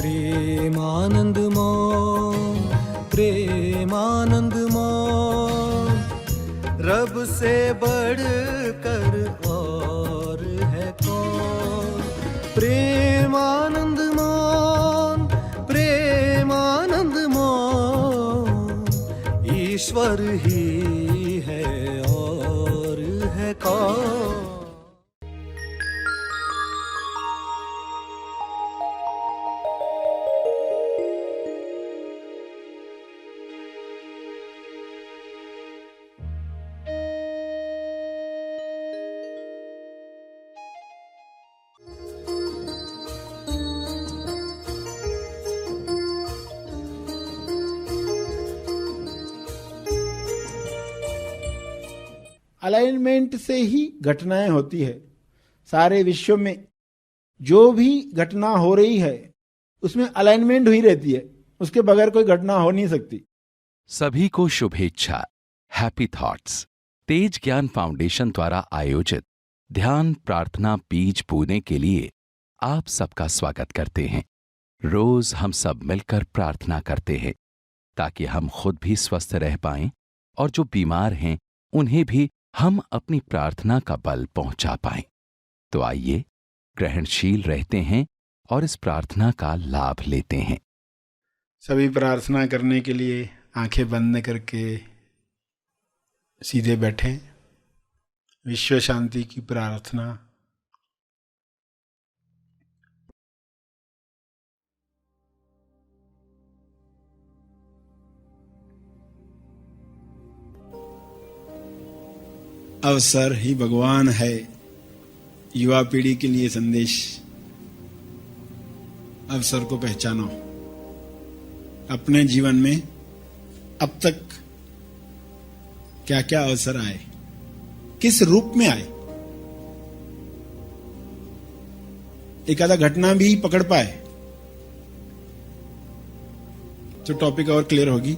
प्रेमानंद मौन, प्रेमानंद मौन, रब से बढ़कर और है कौन। प्रेमानंद मौन, प्रेमानंद मौन, ईश्वर ही है और है कौन। अलाइनमेंट से ही घटनाएं होती है। सारे विश्व में जो भी घटना हो रही है उसमें अलाइनमेंट हुई रहती है, उसके बगैर कोई घटना हो नहीं सकती। सभी को शुभेच्छा। हैप्पी थॉट्स तेज ज्ञान फाउंडेशन द्वारा आयोजित ध्यान प्रार्थना बीज बोने के लिए आप सबका स्वागत करते हैं। रोज हम सब मिलकर प्रार्थना करते हैं ताकि हम खुद भी स्वस्थ रह पाएं और जो बीमार हैं उन्हें भी हम अपनी प्रार्थना का बल पहुंचा पाएं। तो आइए ग्रहणशील रहते हैं और इस प्रार्थना का लाभ लेते हैं। सभी प्रार्थना करने के लिए आंखें बंद करके सीधे बैठें। विश्व शांति की प्रार्थना। अवसर ही भगवान है, युवा पीढ़ी के लिए संदेश। अवसर को पहचानो। अपने जीवन में अब तक क्या क्या अवसर आए, किस रूप में आए, एक आधा घटना भी पकड़ पाए तो टॉपिक और क्लियर होगी।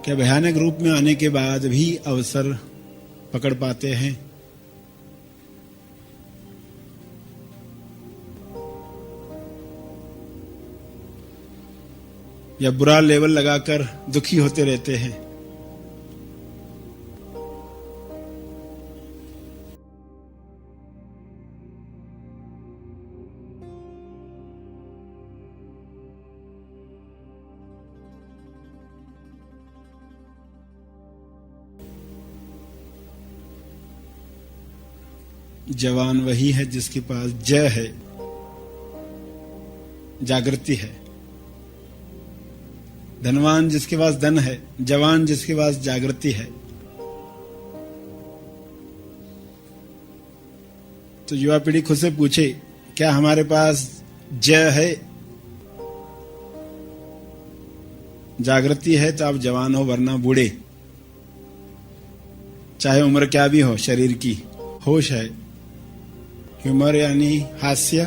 क्या भयानक रूप में आने के बाद भी अवसर पकड़ पाते हैं? या बुरा लेवल लगाकर दुखी होते रहते हैं? जवान वही है जिसके पास जय है, जागृति है। धनवान जिसके पास धन है, जवान जिसके पास जागृति है। तो युवा पीढ़ी खुद से पूछे, क्या हमारे पास जय है, जागृति है? तो आप जवान हो वरना बूढ़े, चाहे उम्र क्या भी हो शरीर की। होश है, ह्यूमर यानी हास्य,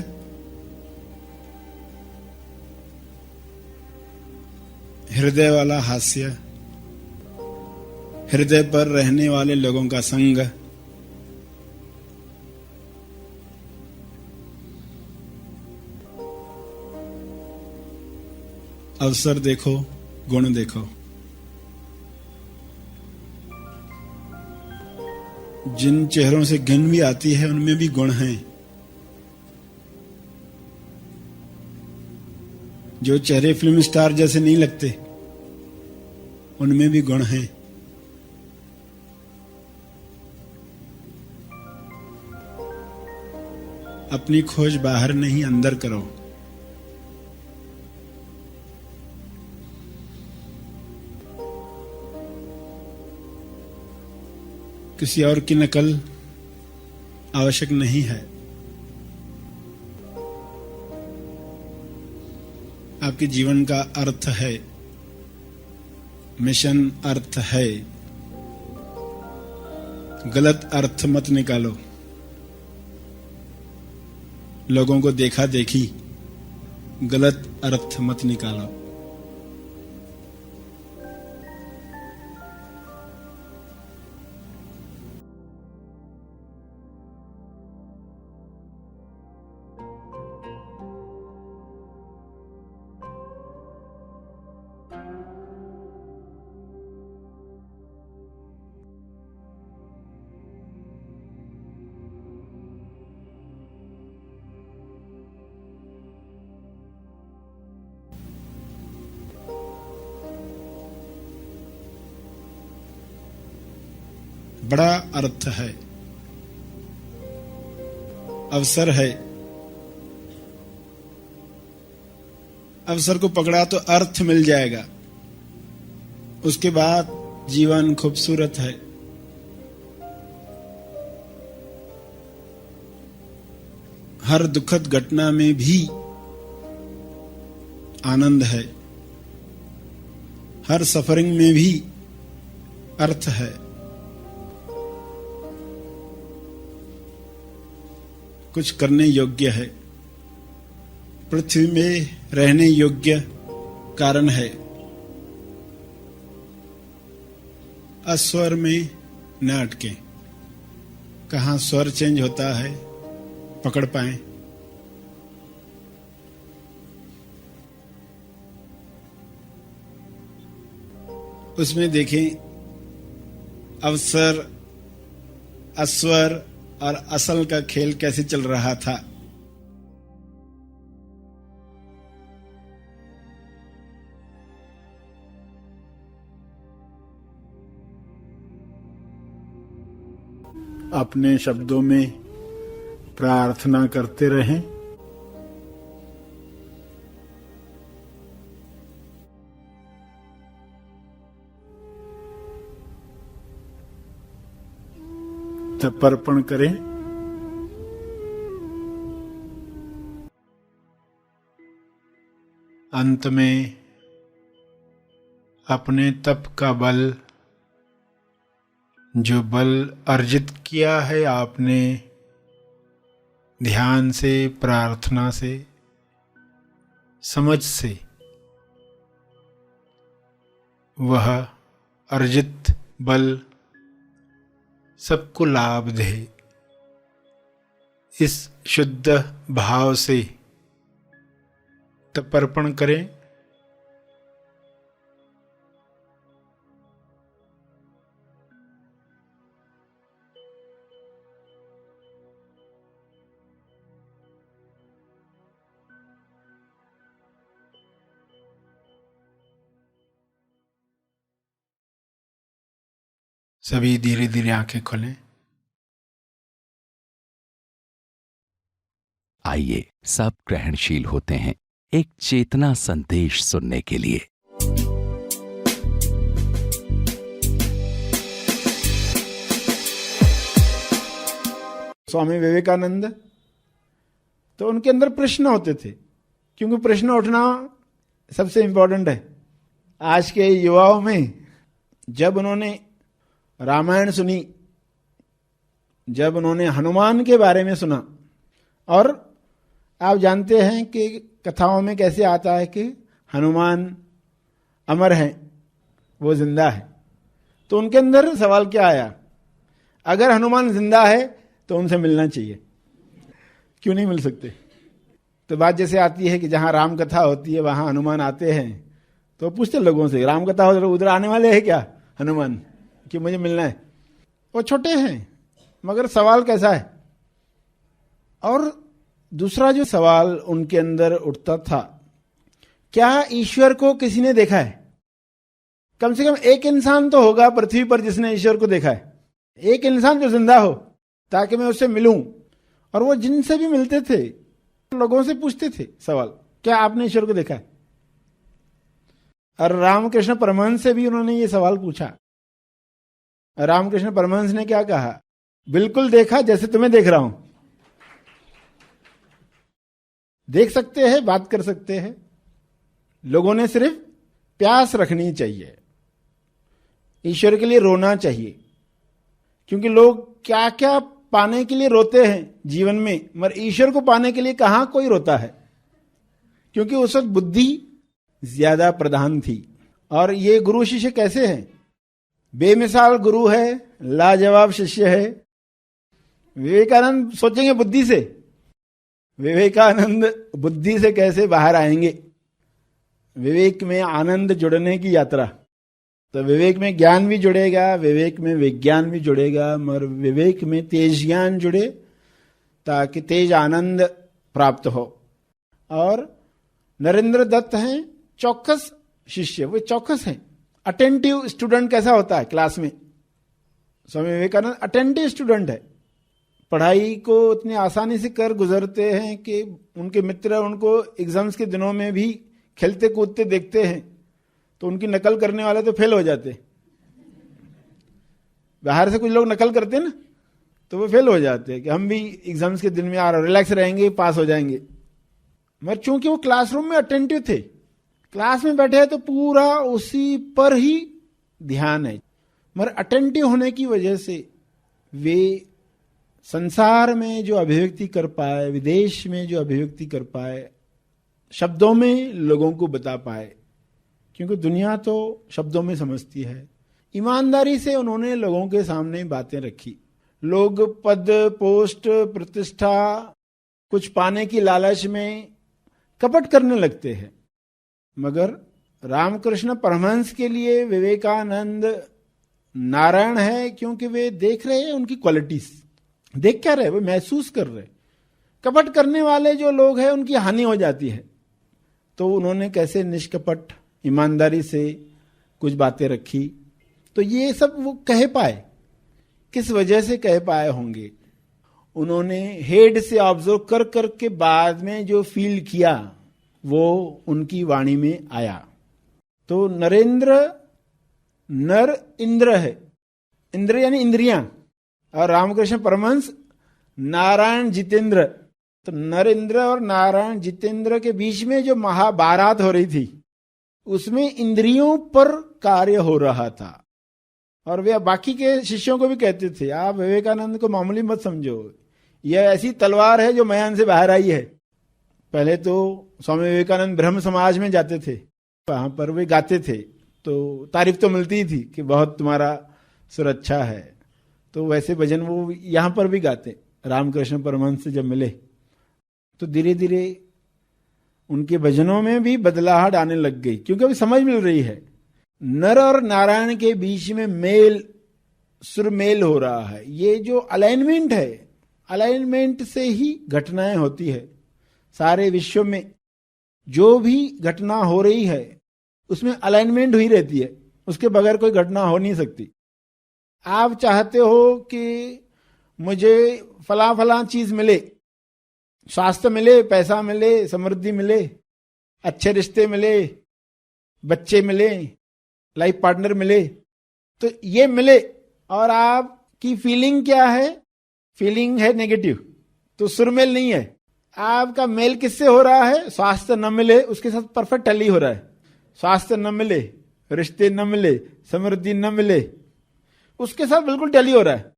हृदय वाला हास्य, हृदय पर रहने वाले लोगों का संग, अवसर देखो, गुण देखो। जिन चेहरों से घिन भी आती है उनमें भी गुण हैं। जो चेहरे फिल्म स्टार जैसे नहीं लगते उनमें भी गुण हैं। अपनी खोज बाहर नहीं अंदर करो। किसी और की नकल आवश्यक नहीं है। आपके जीवन का अर्थ है, मिशन अर्थ है। गलत अर्थ मत निकालो। लोगों को देखा देखी गलत अर्थ मत निकालो। बड़ा अर्थ है, अवसर है। अवसर को पकड़ा तो अर्थ मिल जाएगा, उसके बाद जीवन खूबसूरत है। हर दुखद घटना में भी आनंद है, हर सफरिंग में भी अर्थ है। कुछ करने योग्य है, पृथ्वी में रहने योग्य कारण है। अस्वर में न अटके, कहाँ स्वर चेंज होता है पकड़ पाए। उसमें देखें अवसर, अस्वर और असल का खेल कैसे चल रहा था। अपने शब्दों में प्रार्थना करते रहें। तर्पण करें। अंत में अपने तप का बल, जो बल अर्जित किया है आपने ध्यान से, प्रार्थना से, समझ से, वह अर्जित बल सबको लाभ दे। इस शुद्ध भाव से तर्पण करें। सभी धीरे धीरे आंखें खोलें। आइए सब ग्रहणशील होते हैं एक चेतना संदेश सुनने के लिए। स्वामी विवेकानंद, तो उनके अंदर प्रश्न होते थे, क्योंकि प्रश्न उठना सबसे इंपॉर्टेंट है। आज के युवाओं में जब उन्होंने रामायण सुनी, जब उन्होंने हनुमान के बारे में सुना, और आप जानते हैं कि कथाओं में कैसे आता है कि हनुमान अमर हैं, वो जिंदा है, तो उनके अंदर सवाल क्या आया, अगर हनुमान जिंदा है तो उनसे मिलना चाहिए, क्यों नहीं मिल सकते। तो बात जैसे आती है कि जहां राम कथा होती है वहां हनुमान आते हैं, तो पूछते लोगों से राम कथा हो उधर आने वाले हैं क्या हनुमान, कि मुझे मिलना है। वो छोटे हैं मगर सवाल कैसा है। और दूसरा जो सवाल उनके अंदर उठता था, क्या ईश्वर को किसी ने देखा है? कम से कम एक इंसान तो होगा पृथ्वी पर जिसने ईश्वर को देखा है, एक इंसान जो जिंदा हो, ताकि मैं उससे मिलूं। और वो जिनसे भी मिलते थे लोगों से पूछते थे सवाल, क्या आपने ईश्वर को देखा है? और रामकृष्ण परमहंस से भी उन्होंने ये सवाल पूछा। रामकृष्ण परमहंस ने क्या कहा, बिल्कुल देखा, जैसे तुम्हें देख रहा हूं। देख सकते हैं, बात कर सकते हैं, लोगों ने सिर्फ प्यास रखनी चाहिए, ईश्वर के लिए रोना चाहिए। क्योंकि लोग क्या क्या पाने के लिए रोते हैं जीवन में, मगर ईश्वर को पाने के लिए कहां कोई रोता है, क्योंकि उस वक्त बुद्धि ज्यादा प्रधान थी। और ये गुरु शिष्य कैसे हैं, बेमिसाल गुरु है, लाजवाब शिष्य है। विवेकानंद सोचेंगे बुद्धि से, विवेकानंद बुद्धि से कैसे बाहर आएंगे, विवेक में आनंद जुड़ने की यात्रा। तो विवेक में ज्ञान भी जुड़ेगा, विवेक में विज्ञान भी जुड़ेगा, मगर विवेक में तेज ज्ञान जुड़े ताकि तेज आनंद प्राप्त हो। और नरेंद्र दत्त हैं चौकस शिष्य, वो चौकस हैं। अटेंटिव स्टूडेंट कैसा होता है क्लास में, स्वामी विवेकानंद अटेंटिव स्टूडेंट है, पढ़ाई को इतनी आसानी से कर गुजरते हैं कि उनके मित्र उनको एग्जाम्स के दिनों में भी खेलते कूदते देखते हैं तो उनकी नकल करने वाले तो फेल हो जाते। बाहर से कुछ लोग नकल करते हैं ना तो वो फेल हो जाते हैं कि हम भी एग्जाम्स के दिन में आ रहे रिलैक्स रहेंगे, पास हो जाएंगे। मगर चूंकि वो क्लासरूम में अटेंटिव थे, क्लास में बैठे तो पूरा उसी पर ही ध्यान है, मगर अटेंटिव होने की वजह से वे संसार में जो अभिव्यक्ति कर पाए, विदेश में जो अभिव्यक्ति कर पाए, शब्दों में लोगों को बता पाए, क्योंकि दुनिया तो शब्दों में समझती है। ईमानदारी से उन्होंने लोगों के सामने बातें रखी। लोग पद, पोस्ट, प्रतिष्ठा कुछ पाने की लालच में कपट करने लगते हैं, मगर रामकृष्ण परमहंस के लिए विवेकानंद नारायण है, क्योंकि वे देख रहे हैं उनकी क्वालिटीज। देख क्या रहे, वे महसूस कर रहे। कपट करने वाले जो लोग हैं उनकी हानि हो जाती है, तो उन्होंने कैसे निष्कपट ईमानदारी से कुछ बातें रखी। तो ये सब वो कह पाए, किस वजह से कह पाए होंगे? उन्होंने हेड से ऑब्जर्व कर करके बाद में जो फील किया वो उनकी वाणी में आया। तो नरेंद्र नर इंद्र है, इंद्र यानी इंद्रियां, और रामकृष्ण परमहंस नारायण जितेंद्र। तो नरेंद्र और नारायण जितेंद्र के बीच में जो महाभारत हो रही थी उसमें इंद्रियों पर कार्य हो रहा था। और वे बाकी के शिष्यों को भी कहते थे, आप विवेकानंद को मामूली मत समझो, यह ऐसी तलवार है जो मयान से बाहर आई है। पहले तो स्वामी विवेकानंद ब्रह्म समाज में जाते थे, वहां पर वे गाते थे तो तारीफ तो मिलती ही थी कि बहुत तुम्हारा सुर अच्छा है। तो वैसे भजन वो यहां पर भी गाते। रामकृष्ण परमहंस से जब मिले तो धीरे धीरे उनके भजनों में भी बदलाहट आने लग गई, क्योंकि अभी समझ मिल रही है नर और नारायण के बीच में मेल, सुरमेल हो रहा है। ये जो अलाइनमेंट है, अलाइनमेंट से ही घटनाएं होती है। सारे विश्व में जो भी घटना हो रही है उसमें अलाइनमेंट हुई रहती है, उसके बगैर कोई घटना हो नहीं सकती। आप चाहते हो कि मुझे फला फला चीज मिले, स्वास्थ्य मिले, पैसा मिले, समृद्धि मिले, अच्छे रिश्ते मिले, बच्चे मिले, लाइफ पार्टनर मिले, तो ये मिले, और आपकी फीलिंग क्या है? फीलिंग है नेगेटिव, तो सुरमेल नहीं है। आपका मेल किससे हो रहा है? स्वास्थ्य न मिले उसके साथ परफेक्ट टैली हो रहा है। स्वास्थ्य न मिले, रिश्ते न मिले, समृद्धि न मिले, उसके साथ बिल्कुल टैली हो रहा है।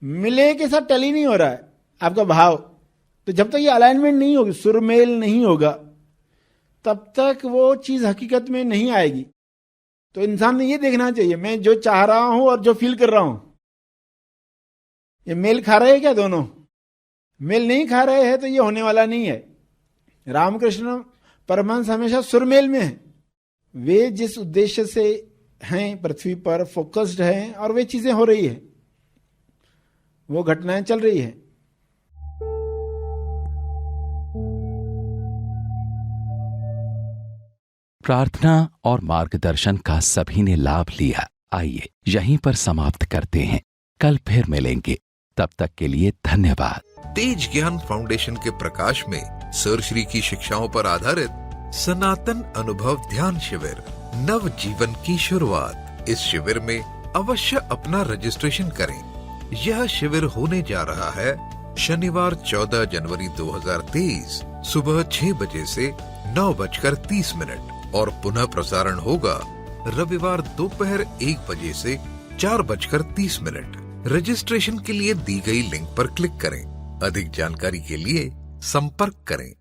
मिले के साथ टैली नहीं हो रहा है आपका भाव। तो जब तक ये अलाइनमेंट नहीं होगी, सुरमेल नहीं होगा, तब तक वो चीज हकीकत में नहीं आएगी। तो इंसान ने ये देखना चाहिए, मैं जो चाह रहा हूं और जो फील कर रहा हूं, ये मेल खा रहे हैं क्या? दोनों मेल नहीं खा रहे हैं तो ये होने वाला नहीं है। रामकृष्ण परमहंस हमेशा सुरमेल में है। वे जिस उद्देश्य से हैं पृथ्वी पर, फोकस्ड हैं, और वे चीजें हो रही है, वो घटनाएं चल रही है। प्रार्थना और मार्गदर्शन का सभी ने लाभ लिया। आइए यहीं पर समाप्त करते हैं, कल फिर मिलेंगे, तब तक के लिए धन्यवाद। तेज ज्ञान फाउंडेशन के प्रकाश में सर श्री की शिक्षाओं पर आधारित सनातन अनुभव ध्यान शिविर, नव जीवन की शुरुआत। इस शिविर में अवश्य अपना रजिस्ट्रेशन करें। यह शिविर होने जा रहा है शनिवार 14 जनवरी 2023 सुबह 6 बजे से 9:30 और पुनः प्रसारण होगा रविवार दोपहर 1 बजे से 4:30। रजिस्ट्रेशन के लिए दी गई लिंक पर क्लिक करें। अधिक जानकारी के लिए संपर्क करें।